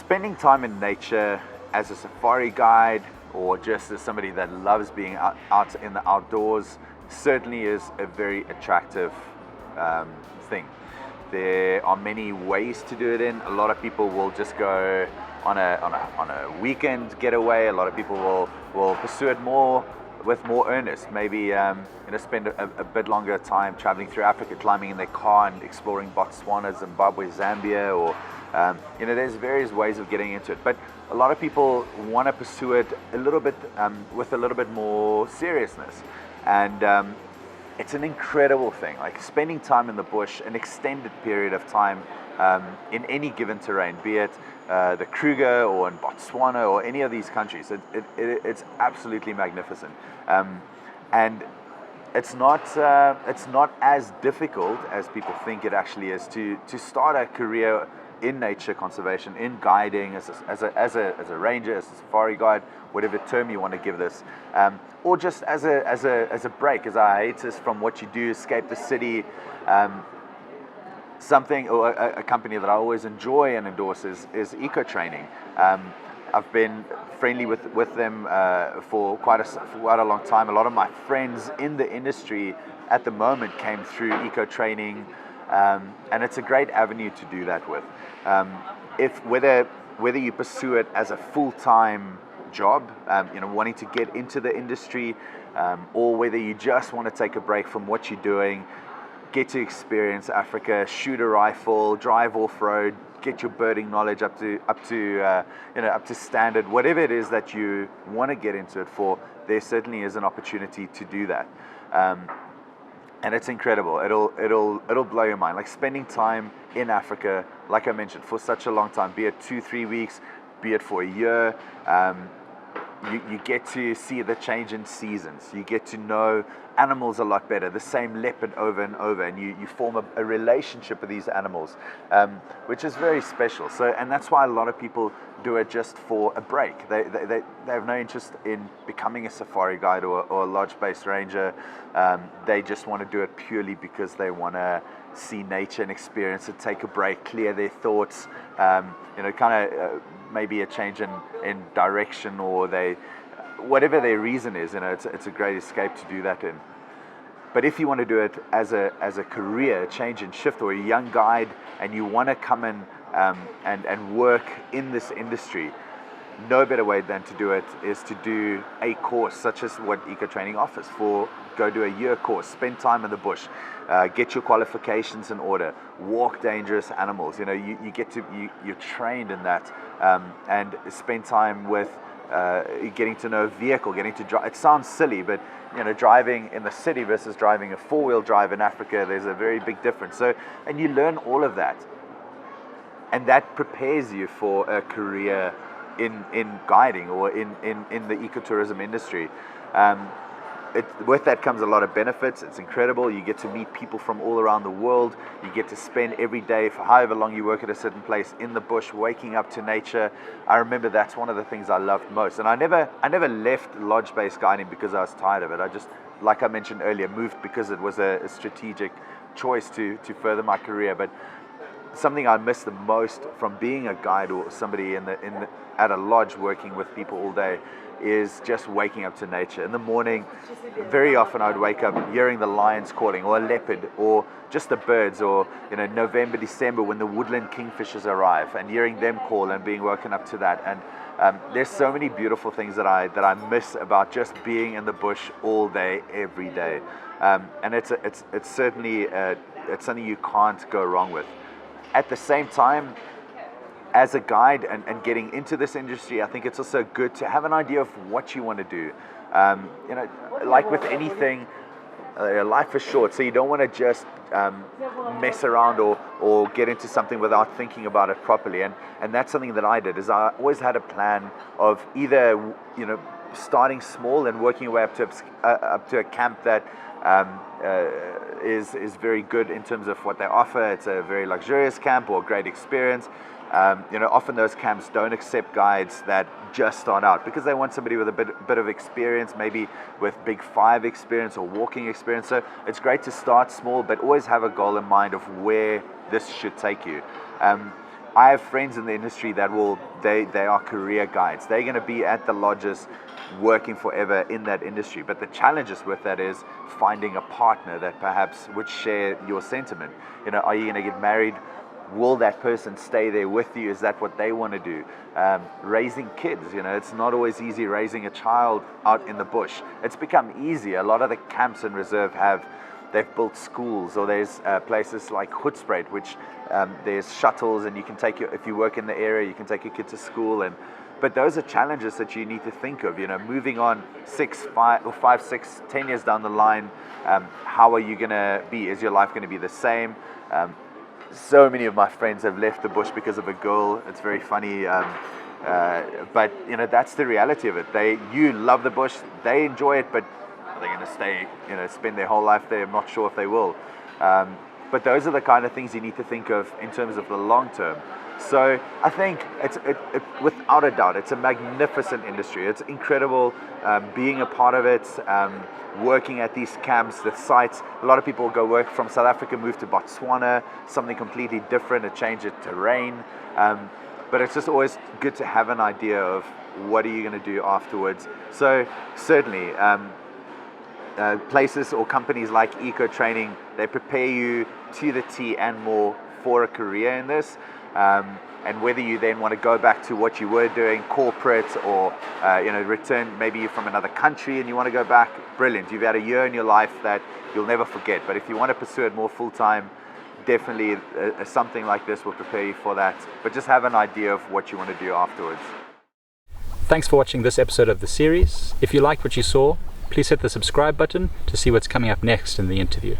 spending time in nature as a safari guide or just as somebody that loves being out in the outdoors certainly is a very attractive thing. There are many ways to do it in. A lot of people will just go on a weekend getaway. A lot of people will pursue it with more earnest. Maybe spend a bit longer time traveling through Africa, climbing in their car and exploring Botswana, Zimbabwe, Zambia, or there's various ways of getting into it. But a lot of people want to pursue it a little bit with a little bit more seriousness, and it's an incredible thing. Like spending time in the bush, an extended period of time in any given terrain, be it the Kruger or in Botswana or any of these countries, it's absolutely magnificent, and it's not as difficult as people think it actually is to start a career in nature conservation, in guiding, as a ranger, as a safari guide, whatever term you want to give this, or just as a break, as a hiatus from what you do, escape the city. Something or a company that I always enjoy and endorse is EcoTraining. I've been friendly with them for quite a long time. A lot of my friends in the industry at the moment came through EcoTraining, and it's a great avenue to do that with. Whether you pursue it as a full-time job, wanting to get into the industry, or whether you just want to take a break from what you're doing, get to experience Africa, shoot a rifle, drive off-road, get your birding knowledge up to standard, whatever it is that you want to get into it for, there certainly is an opportunity to do that. And it's incredible. It'll blow your mind. Like spending time in Africa, like I mentioned, for such a long time, be it 2-3 weeks, be it for a year. You get to see the change in seasons. You get to know animals a lot better, the same leopard over and over, and you form a relationship with these animals, which is very special. So, and that's why a lot of people do it just for a break. They have no interest in becoming a safari guide or a lodge-based ranger. They just want to do it purely because they want to see nature and experience it, take a break, clear their thoughts, maybe a change in direction, or whatever their reason is, it's a great escape to do that in. But if you want to do it as a career, change and shift, or a young guide, and you want to come in and work in this industry, no better way than to do it is to do a course such as what EcoTraining offers. Go do a year course, spend time in the bush, get your qualifications in order, walk dangerous animals. You're trained in that, and spend time with getting to know a vehicle, getting to drive. It sounds silly, but driving in the city versus driving a four-wheel drive in Africa, there's a very big difference. So, and you learn all of that, and that prepares you for a career in guiding or in the ecotourism industry. With that comes a lot of benefits. It's incredible. You get to meet people from all around the world. You get to spend every day, for however long you work at a certain place, in the bush, waking up to nature. I remember that's one of the things I loved most. And I never left lodge-based guiding because I was tired of it. I just, like I mentioned earlier, moved because it was a strategic choice to further my career. But something I miss the most from being a guide or somebody at a lodge working with people all day is just waking up to nature. In the morning, very often I would wake up hearing the lions calling, or a leopard, or just the birds, or November, December when the woodland kingfishers arrive, and hearing them call and being woken up to that. And there's so many beautiful things that I miss about just being in the bush all day, every day. And it's certainly it's something you can't go wrong with. At the same time, as a guide and getting into this industry, I think it's also good to have an idea of what you want to do. Like with anything, life is short, so you don't want to just mess around or get into something without thinking about it properly. And that's something that I did. Is I always had a plan of either starting small and working your way up to a camp that is very good in terms of what they offer. It's a very luxurious camp or a great experience. Often those camps don't accept guides that just start out because they want somebody with a bit of experience, maybe with Big 5 experience or walking experience. So it's great to start small, but always have a goal in mind of where this should take you. I have friends in the industry that they are career guides. They're going to be at the lodges working forever in that industry. But the challenges with that is finding a partner that perhaps would share your sentiment. Are you going to get married? Will that person stay there with you? Is that what they want to do? Raising kids, it's not always easy raising a child out in the bush. It's become easier. A lot of the camps in reserve they've built schools, or there's places like Hoedspruit, which there's shuttles, and you can if you work in the area, you can take your kid to school. But those are challenges that you need to think of. Moving on 5, 6, 10 years down the line, how are you going to be? Is your life going to be the same? So many of my friends have left the bush because of a girl. It's very funny, but that's the reality of it. You love the bush, they enjoy it, but are they going to stay? Spend their whole life there? I'm not sure if they will. But those are the kind of things you need to think of in terms of the long term. So I think without a doubt, it's a magnificent industry. It's incredible being a part of it, working at these camps, the sites. A lot of people go work from South Africa, move to Botswana, something completely different, a change of terrain. But it's just always good to have an idea of what are you going to do afterwards. So certainly, places or companies like EcoTraining, they prepare you to the T and more for a career in this. And whether you then want to go back to what you were doing, corporate, or return, maybe you're from another country and you want to go back, brilliant. You've had a year in your life that you'll never forget. But if you want to pursue it more full-time, definitely something like this will prepare you for that. But just have an idea of what you want to do afterwards. Thanks for watching this episode of the series. If you liked what you saw, please hit the subscribe button to see what's coming up next in the interview.